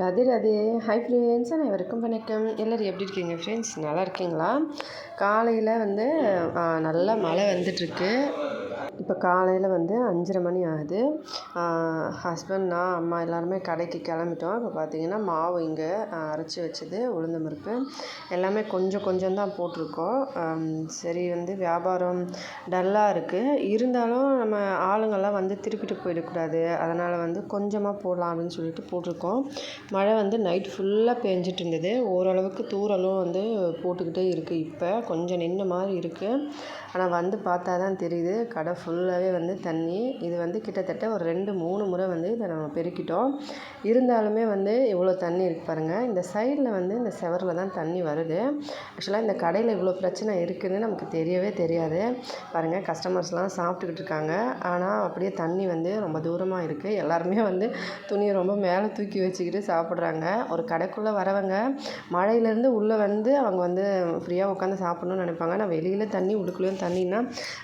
Radhe Radhe. Hi friends, அனைவருக்கும் வணக்கம். எல்லோரும் எப்படி இருக்கீங்க ஃப்ரெண்ட்ஸ்? நல்லா இருக்கீங்களா? காலையில் நல்லா மழை வந்துட்டுருக்கு. இப்போ காலையில் 5:30 மணி ஆகுது. ஹஸ்பண்ட், நான், அம்மா எல்லாருமே கடைக்கு கிளம்பிட்டோம். இப்போ பார்த்திங்கன்னா மாவு இங்கே அரைச்சி வச்சது உளுந்தம் பருப்பு எல்லாமே கொஞ்சம் கொஞ்சம் தான் போட்டிருக்கோம். சரி, வியாபாரம் டல்லாக இருக்குது. இருந்தாலும் நம்ம ஆளுங்கள்லாம் திருப்பிட்டு போயிடக்கூடாது. அதனால் கொஞ்சமாக போடலாம் அப்படின்னு சொல்லிட்டு போட்டிருக்கோம். மழை நைட் ஃபுல்லாக பேஞ்சிட்டு இருந்தது. ஓரளவுக்கு தூறலும் போட்டுக்கிட்டே இருக்குது. இப்போ கொஞ்சம் நின்ன மாதிரி இருக்குது. ஆனால் பார்த்தா தான் தெரியுது, கடை ஃபுல்லாகவே தண்ணி. இது கிட்டத்தட்ட ஒரு 2-3 முறை இதை நம்ம பெருக்கிட்டோம். இருந்தாலுமே இவ்வளோ தண்ணி இருக்குது பாருங்கள். இந்த சைடில் இந்த செவரில் தான் தண்ணி வருது. ஆக்சுவலாக இந்த கடையில் இவ்வளோ பிரச்சனை இருக்குதுன்னு நமக்கு தெரியவே தெரியாது. பாருங்கள், கஸ்டமர்ஸ்லாம் சாப்பிட்டுக்கிட்டு இருக்காங்க. ஆனால் அப்படியே தண்ணி ரொம்ப தூரமாக இருக்குது. எல்லாருமே துணியை ரொம்ப மேலே தூக்கி வச்சுக்கிட்டு சாப்பிட்றாங்க. ஒரு கடைக்குள்ளே வரவங்க மழையிலேருந்து உள்ளே அவங்க ஃப்ரீயாக உட்காந்து சாப்பிட்ணுன்னு நினைப்பாங்க. ஆனால் வெளியில் தண்ணி, உள்ளுக்குள்ளேயும் தண்ணின்னா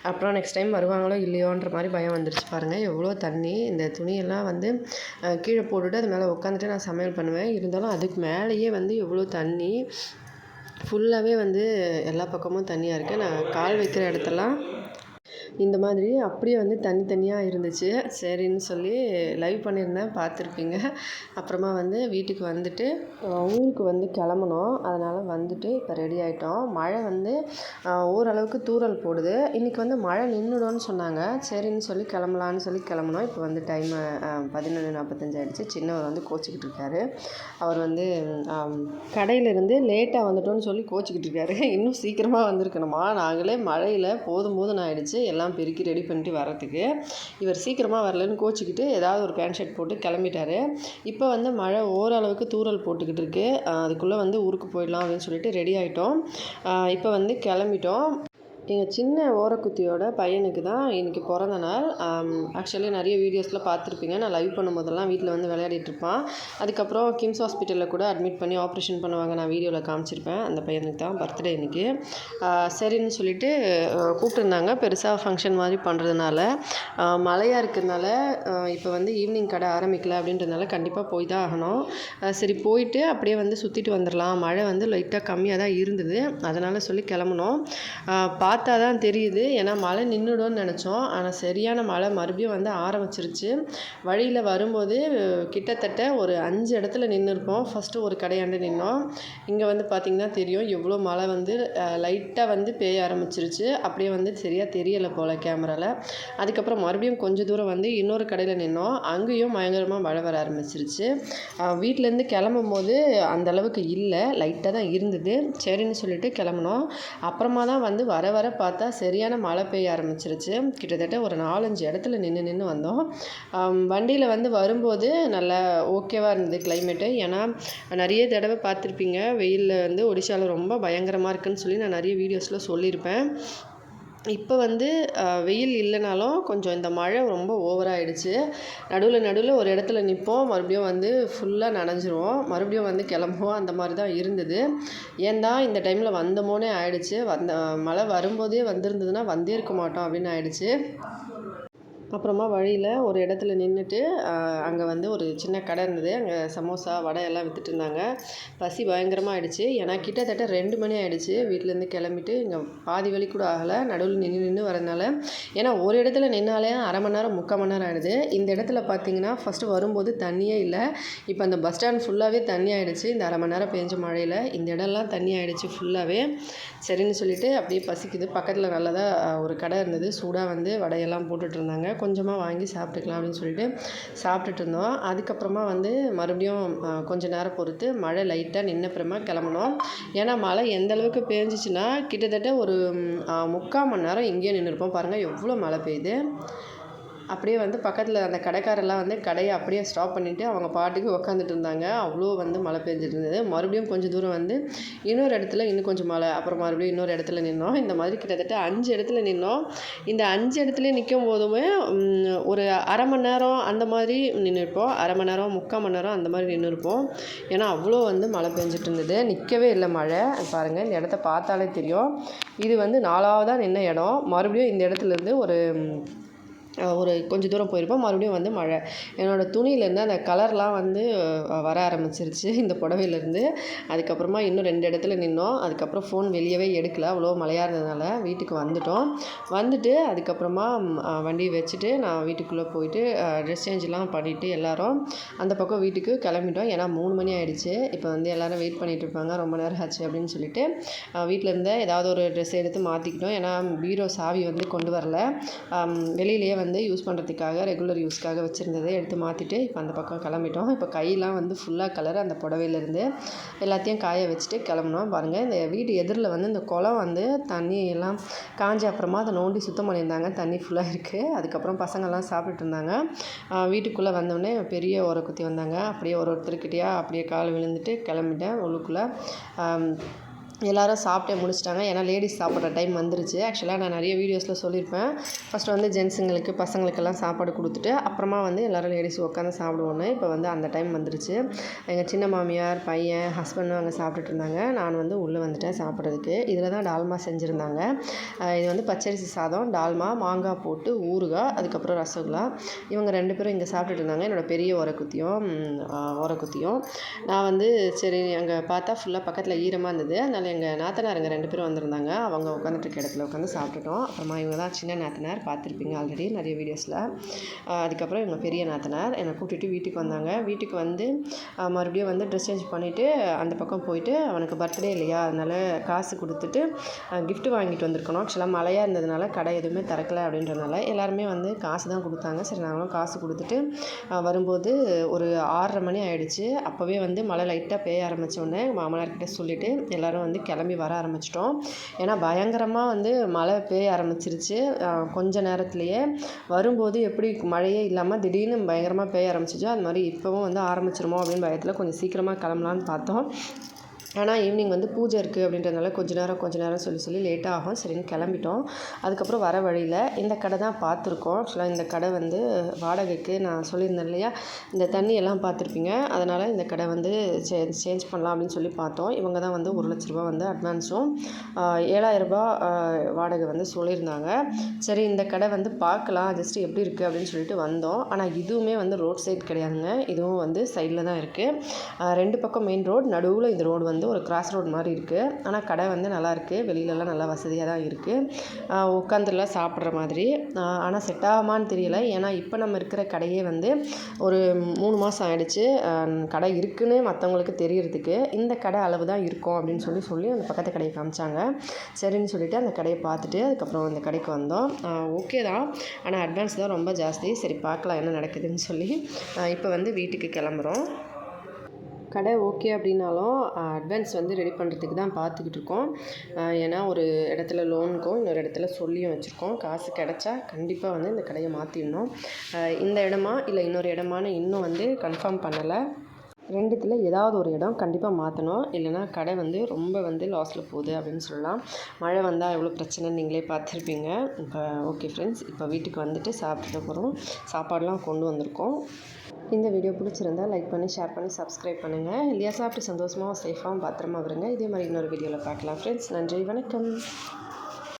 அப்புறம் நெக்ஸ்ட் டைம் வருவாங்களோ இல்லையோன்ற மாதிரி பயம் வந்துருச்சு பாருங்கள். எவ்வளோ தண்ணி. இந்த துணியெல்லாம் கீழே போட்டுட்டு அது மேலே உட்காந்துட்டு நான் சமையல் பண்ணுவேன். இருந்தாலும் அதுக்கு மேலேயே எவ்வளோ தண்ணி. ஃபுல்லாகவே எல்லா பக்கமும் தண்ணியாக இருக்குது. நான் கால் வைக்கிற இடத்தெல்லாம் இந்த மாதிரி அப்படியே தனித்தனியாக இருந்துச்சு. சரின்னு சொல்லி லைவ் பண்ணியிருந்தேன், பார்த்துருப்பீங்க. அப்புறமா வீட்டுக்கு ஊருக்கு கிளம்பணும். அதனால் இப்போ ரெடி ஆகிட்டோம். மழை ஓரளவுக்கு தூறல் போடுது. இன்றைக்கி மழை நின்றுடும்னு சொன்னாங்க. சரின்னு சொல்லி கிளம்பலான்னு சொல்லி கிளம்புனோம். இப்போ டைம் 11:45 ஆகிடுச்சு. சின்னவர் கோச்சிக்கிட்டு இருக்காரு. அவர் கடையிலேருந்து லேட்டாக வந்துட்டோன்னு சொல்லி கோச்சிக்கிட்டு இருக்காரு. இன்னும் சீக்கிரமாக வந்திருக்கணுமா? நாங்களே மழையில் போதும் ஆகிடுச்சு எல்லாம் பெருக்கி ரெடி பண்ணிட்டு வரத்துக்கு. இவர் சீக்கிரமாக வரலன்னு கோச்சிக்கிட்டு ஏதாவது ஒரு பேண்ட் ஷர்ட் போட்டு கிளம்பிட்டாரு. இப்போ மழை ஓரளவுக்கு தூறல் போட்டுக்கிட்டு இருக்குது. அதுக்குள்ளே ஊருக்கு போயிடலாம் அப்படின்னு சொல்லிட்டு ரெடி ஆகிட்டோம். இப்போ கிளம்பிட்டோம். எங்கள் சின்ன ஓரக்குத்தியோட பையனுக்கு தான் இன்றைக்கி பிறந்த நாள். ஆக்சுவலி நிறைய வீடியோஸில் பார்த்துருப்பீங்க. நான் லைவ் பண்ணும்போதெல்லாம் வீட்டில் விளையாடிட்டு இருப்பான். அதுக்கப்புறம் கிம்ஸ் ஹாஸ்பிட்டலில் கூட அட்மிட் பண்ணி ஆப்ரேஷன் பண்ணுவாங்க. நான் வீடியோவில் காமிச்சிருப்பேன். அந்த பையனுக்கு தான் பர்த்டே இன்றைக்கி. சரின்னு சொல்லிட்டு கூப்பிட்டுருந்தாங்க. பெருசாக ஃபங்க்ஷன் மாதிரி பண்ணுறதுனால மழையாக இருக்கிறதுனால இப்போ ஈவினிங் கடை ஆரம்பிக்கல அப்படின்றதுனால கண்டிப்பாக போய் தான் ஆகணும். சரி, போயிட்டு அப்படியே சுற்றிட்டு வந்துடலாம். மழை லைட்டாக கம்மியாக தான் இருந்தது. அதனால் சொல்லி கிளம்புனோம். பார்த்தா தான் தெரியுது. ஏன்னா மழை நின்றுடும்னு நினச்சோம். ஆனால் சரியான மழை மறுபடியும் ஆரம்பிச்சிருச்சு. வழியில் வரும்போது கிட்டத்தட்ட ஒரு 5 இடத்துல நின்றுருப்போம். ஃபஸ்ட்டு ஒரு கடையாண்டு நின்னோம். இங்கே பார்த்திங்கன்னா தெரியும் எவ்வளோ மழை லைட்டாக பெய்ய ஆரம்பிச்சிருச்சு. அப்படியே சரியாக தெரியலை போல் கேமராவில். அதுக்கப்புறம் மறுபடியும் கொஞ்சம் தூரம் இன்னொரு கடையில் நின்னோம். அங்கேயும் பயங்கரமாக மழை வர ஆரம்பிச்சிருச்சு. வீட்டிலேருந்து கிளம்பும் போது அந்தளவுக்கு இல்லை, லைட்டாக தான் இருந்தது. சரின்னு சொல்லிட்டு கிளம்புனோம். அப்புறமா தான் வர வர பார்த்தா சரியான மழை பெய்ய ஆரம்பிச்சிருச்சு. கிட்டத்தட்ட ஒரு 4-5 இடத்துல நின்று வந்தோம். வண்டியில் வரும்போது நல்லா ஓகேவாக இருந்தது கிளைமேட்டு. ஏன்னா நிறைய தடவை பார்த்துருப்பீங்க, வெயிலில் ஒடிஷாவில் ரொம்ப பயங்கரமாக இருக்குதுன்னு சொல்லி நான் நிறைய வீடியோஸில் சொல்லியிருப்பேன். இப்போ வெயில் இல்லைனாலும் கொஞ்சம் இந்த மழை ரொம்ப ஓவராகிடுச்சு. நடுவில் ஒரு இடத்துல நிற்போம், மறுபடியும் ஃபுல்லாக நனைஞ்சிருவோம், மறுபடியும் கிளம்புவோம். அந்த மாதிரி தான் இருந்தது. ஏன் தான் இந்த டைமில் வந்தோமோனே ஆயிடுச்சு. மழை வரும்போதே வந்திருந்ததுன்னா வந்தே இருக்க மாட்டோம் அப்படின்னு ஆயிடுச்சு. அப்புறமா வழியில் ஒரு இடத்துல நின்றுட்டு அங்கே ஒரு சின்ன கடை இருந்தது. அங்கே சமோசா, வடை எல்லாம் விற்றுட்டு இருந்தாங்க. பசி பயங்கரமாக ஆகிடுச்சு. ஏன்னா கிட்டத்தட்ட 2 மணி ஆகிடுச்சு. வீட்டிலேருந்து கிளம்பிட்டு இங்கே பாதி வழி கூட ஆகலை. நடுவில் நின்று வரதுனால, ஏன்னா ஒரு இடத்துல நின்னாலே 1/2 மணி நேரம் 3/4 மணி நேரம் ஆகிடுது. இந்த இடத்துல பார்த்திங்கன்னா ஃபஸ்ட்டு வரும்போது தண்ணியே இல்லை. இப்போ அந்த பஸ் ஸ்டாண்ட் ஃபுல்லாகவே தண்ணி ஆகிடுச்சு. இந்த 1/2 மணி நேரம் பேஞ்ச மழையில் இந்த இடம்லாம் தண்ணி ஆகிடுச்சு ஃபுல்லாகவே. சரின்னு சொல்லிட்டு அப்படியே பசிக்குது. பக்கத்தில் நல்லதாக ஒரு கடை இருந்தது. சூடாக வடையெல்லாம் போட்டுட்டு இருந்தாங்க. கொஞ்சமாக வாங்கி சாப்பிட்டுக்கலாம் அப்படின்னு சொல்லிட்டு சாப்பிட்டுட்டு இருந்தோம். அதுக்கப்புறமா மறுபடியும் கொஞ்சம் நேரம் பொறுத்து மழை லைட்டாக நின்னப்புறமா கிளம்புனோம். ஏன்னா மழை எந்த அளவுக்கு பேஞ்சிச்சுன்னா கிட்டத்தட்ட ஒரு 3/4 மணி நேரம் இங்கேயே நின்றுருப்போம். பாருங்கள் எவ்வளோ மழை பெய்யுது. அப்படியே பக்கத்தில் அந்த கடைக்காரெல்லாம் கடையை அப்படியே ஸ்டாப் பண்ணிவிட்டு அவங்க பாட்டுக்கு உக்காந்துட்டு இருந்தாங்க. அவ்வளோ மழை பெஞ்சிட்டு இருந்தது. மறுபடியும் கொஞ்சம் தூரம் இன்னொரு இடத்துல இன்னும் கொஞ்சம் மழை. அப்புறம் மறுபடியும் இன்னொரு இடத்துல நின்னோம். இந்த மாதிரி கிட்டத்தட்ட 5 இடத்துல நின்னோம். இந்த 5 இடத்துல நிற்கும் போதுமே ஒரு 1/2 மணி நேரம் அந்த மாதிரி நின்றுருப்போம். 1/2 மணி நேரம் 3/4 மணி நேரம் அந்த மாதிரி நின்றுருப்போம். ஏன்னா அவ்வளோ மழை பெஞ்சிட்டு இருந்தது. நிற்கவே இல்லை மழை. பாருங்கள், இந்த இடத்த பார்த்தாலே தெரியும். இது 4ஆவதாக நின்ன இடம். மறுபடியும் இந்த இடத்துலேருந்து ஒரு ஒரு கொஞ்சம் தூரம் போயிருப்போம். மறுபடியும் வந்து மழை. என்னோடய துணியிலேருந்து அந்த கலர்லாம் வந்து வர ஆரம்பிச்சிருச்சு இந்த புடவையிலேருந்து. அதுக்கப்புறமா இன்னும் 2 இடத்துல நின்னோம். அதுக்கப்புறம் ஃபோன் வெளியவே எடுக்கல. அவ்வளோ மழையாக இருந்ததுனால வீட்டுக்கு வந்துட்டோம். வந்துட்டு அதுக்கப்புறமா வண்டியை வச்சுட்டு நான் வீட்டுக்குள்ளே போயிட்டு ட்ரெஸ் சேஞ்செலாம் பண்ணிவிட்டு எல்லோரும் அந்த பக்கம் வீட்டுக்கு கிளம்பிட்டோம். ஏன்னா 3 மணி ஆகிடுச்சு. இப்போ வந்து எல்லோரும் வெயிட் பண்ணிகிட்டு இருப்பாங்க. ரொம்ப நேரம் ஆச்சு அப்படின்னு சொல்லிட்டு வீட்டில் இருந்த ஏதாவது ஒரு ட்ரெஸ் எடுத்து மாற்றிக்கிட்டோம். ஏன்னா பீரோ சாவி வந்து கொண்டு வரல. வெளியிலேயே வந்து யூஸ் பண்ணுறதுக்காக ரெகுலர் யூஸ்க்காக வச்சுருந்ததை எடுத்து மாற்றிட்டு இப்போ அந்த பக்கம் கிளம்பிட்டோம். இப்போ கையெல்லாம் வந்து ஃபுல்லாக கலர் அந்த புடவையிலேருந்து எல்லாத்தையும் காய வச்சுட்டு கிளம்புனோம். பாருங்கள், இந்த வீடு எதிரில் வந்து இந்த குளம் வந்து தண்ணி எல்லாம் காஞ்ச அப்புறமா அதை நோண்டி சுத்தம் பண்ணியிருந்தாங்க. தண்ணி ஃபுல்லாக இருக்குது. அதுக்கப்புறம் பசங்கள்லாம் சாப்பிட்டுட்டு இருந்தாங்க. வீட்டுக்குள்ளே வந்தோடனே பெரிய குத்தி வந்தாங்க. அப்படியே ஒருத்தருக்கிட்டேயா அப்படியே கால் விழுந்துட்டு கிளம்பிட்டேன் உள்ளுக்குள்ளே. எல்லோரும் சாப்பிட்டே முடிச்சிட்டாங்க. ஏன்னா லேடிஸ் சாப்பிட்ற டைம் வந்துருச்சு. ஆக்சுவலாக நான் நிறைய வீடியோஸில் சொல்லியிருப்பேன். ஃபஸ்ட்டு வந்து ஜென்ஸுங்களுக்கு பசங்களுக்கெல்லாம் சாப்பாடு கொடுத்துட்டு அப்புறமா வந்து எல்லோரும் லேடிஸ் உட்காந்து சாப்பிடுவோன்னு. இப்போ வந்து அந்த டைம் வந்துருச்சு. எங்கள் சின்ன மாமியார், பையன், ஹஸ்பண்டும் அங்கே சாப்பிட்டுட்டு இருந்தாங்க. நான் வந்து உள்ளே வந்துட்டேன் சாப்பிட்றதுக்கு. இதில் தான் டால்மா செஞ்சுருந்தாங்க. இது வந்து பச்சரிசி சாதம், டால்மா, மாங்காய் போட்டு ஊறுகாய், அதுக்கப்புறம் ரசகுல்லா. இவங்க 2 பேரும் இங்கே சாப்பிட்டுட்டு இருந்தாங்க. என்னோடய பெரிய உரக்குத்தியும் நான் வந்து சரி அங்கே பார்த்தா ஃபுல்லாக பக்கத்தில் ஈரமாக இருந்தது. அதனால் எங்கள் நாத்தனாருங்க 2 பேரும் வந்திருந்தாங்க. அவங்க உட்காந்துட்டு இடத்துல உட்காந்து சாப்பிட்டுட்டோம். அப்புறமா இவங்க தான் சின்ன நாத்தனார், பார்த்துருப்பீங்க ஆல்ரெடி நிறைய வீடியோஸில். அதுக்கப்புறம் இவங்க பெரிய நாத்தனார் என்னை கூட்டிகிட்டு வீட்டுக்கு வந்தாங்க. வீட்டுக்கு வந்து மறுபடியும் வந்து ட்ரெஸ் சேஞ்ச் பண்ணிவிட்டு அந்த பக்கம் போயிட்டு அவனுக்கு பர்த்டே இல்லையா, அதனால் காசு கொடுத்துட்டு கிஃப்ட் வாங்கிட்டு வந்திருக்கணும். ஆக்சுவலாக மழையாக இருந்ததுனால கடை எதுவுமே திறக்கலை அப்படின்றதுனால எல்லாருமே வந்து காசு தான் கொடுத்தாங்க. சரி நாங்களும் காசு கொடுத்துட்டு வரும்போது ஒரு 6:30 மணி ஆகிடுச்சு. அப்போவே வந்து மழை லைட்டாக பெய்ய ஆரம்பித்தோடனே மாமனார்கிட்ட சொல்லிவிட்டு எல்லோரும் வந்து கிளம்பி வர ஆரம்பிச்சிட்டோம். ஏன்னா பயங்கரமாக வந்து மழை பெய்ய ஆரம்பிச்சிருச்சு. கொஞ்ச நேரத்துலையே வரும்போது எப்படி மழையே இல்லாமல் திடீர்னு பயங்கரமாக பெய்ய ஆரம்பிச்சிச்சோ அது மாதிரி இப்போவும் வந்து ஆரம்பிச்சிருமோ அப்படின்னு பயத்தில் கொஞ்சம் சீக்கிரமாக கிளம்பலான்னு பார்த்தோம். ஆனால் ஈவினிங் வந்து பூஜை இருக்குது அப்படின்றதுனால கொஞ்ச நேரம் சொல்லி லேட்டாக ஆகும். சரின்னு கிளம்பிட்டோம். அதுக்கப்புறம் வர வழியில் இந்த கடை தான் பார்த்துருக்கோம். ஆக்சுவலாக இந்த கடை வந்து வாடகைக்கு நான் சொல்லியிருந்தேன் இல்லையா, இந்த தண்ணியெல்லாம் பார்த்துருப்பீங்க. அதனால் இந்த கடை வந்து சேஞ்ச் பண்ணலாம் அப்படின்னு சொல்லி பார்த்தோம். இவங்க தான் வந்து 1 லட்ச ரூபா வந்து அட்வான்ஸும் 7,000 ரூபா வாடகை வந்து சொல்லியிருந்தாங்க. சரி இந்த கடை வந்து பார்க்கலாம் ஜஸ்ட்டு எப்படி இருக்குது அப்படின்னு சொல்லிட்டு வந்தோம். ஆனால் இதுவுமே வந்து ரோட் சைட் கிடையாதுங்க. இதுவும் வந்து சைடில் தான் இருக்குது. 2 பக்கம் மெயின் ரோடு, நடுவில் இந்த ரோடு வந்து ஒரு கிராஸ் ரோடு மாதிரி இருக்குது. ஆனால் கடை வந்து நல்லாயிருக்கு. வெளியிலலாம் நல்லா வசதியாக தான் இருக்குது. உட்காந்துலாம் சாப்பிட்ற மாதிரி. ஆனால் செட் ஆகுமான்னு தெரியல. ஏன்னா இப்போ நம்ம இருக்கிற கடையே வந்து ஒரு 3 மாதம் ஆகிடுச்சு கடை இருக்குதுன்னு மற்றவங்களுக்கு தெரியறதுக்கு. இந்த கடை அளவு தான் இருக்கும் அப்படின்னு சொல்லி அந்த பக்கத்து கடையை காமிச்சாங்க. சரின்னு சொல்லிவிட்டு அந்த கடையை பார்த்துட்டு அதுக்கப்புறம் அந்த கடைக்கு வந்தோம். ஓகே தான், ஆனால் அட்வான்ஸ் தான் ரொம்ப ஜாஸ்தி. சரி பார்க்கலாம் என்ன நடக்குதுன்னு சொல்லி இப்போ வந்து வீட்டுக்கு கிளம்புறோம். கடை ஓகே அப்படின்னாலும் அட்வான்ஸ் வந்து ரெடி பண்ணுறதுக்கு தான் பார்த்துக்கிட்டு இருக்கோம். ஏன்னா ஒரு இடத்துல லோனுக்கும் இன்னொரு இடத்துல சொல்லியும் வச்சுருக்கோம். காசு கிடச்சா கண்டிப்பாக வந்து இந்த கடையை மாற்றிடணும். இந்த இடமா இல்லை இன்னொரு இடமானு இன்னும் வந்து கன்ஃபார்ம் பண்ணலை. 2த்துல ஏதாவது ஒரு இடம் கண்டிப்பாக மாற்றணும். இல்லைனா கடை வந்து ரொம்ப வந்து லாஸில் போகுது அப்படின்னு சொல்லலாம். மழை வந்தால் எவ்வளோ பிரச்சனைன்னு நீங்களே பார்த்துருப்பீங்க. இப்போ ஓகே ஃப்ரெண்ட்ஸ், இப்போ வீட்டுக்கு வந்துட்டு சாப்பிட்டுட்டு போகிறோம். சாப்பாடெலாம் கொண்டு வந்திருக்கோம். இந்த வீடியோ பிடிச்சிருந்தால் லைக் பண்ணி, ஷேர் பண்ணி, சப்ஸ்கிரைப் பண்ணுங்கள். இல்லையா சாப்பிட்டு சந்தோஷமாக சேஃபாகவும் பத்திரமா வருங்க. இதே மாதிரி இன்னொரு வீடியோவில் பார்க்கலாம் ஃப்ரெண்ட்ஸ். நன்றி, வணக்கம்.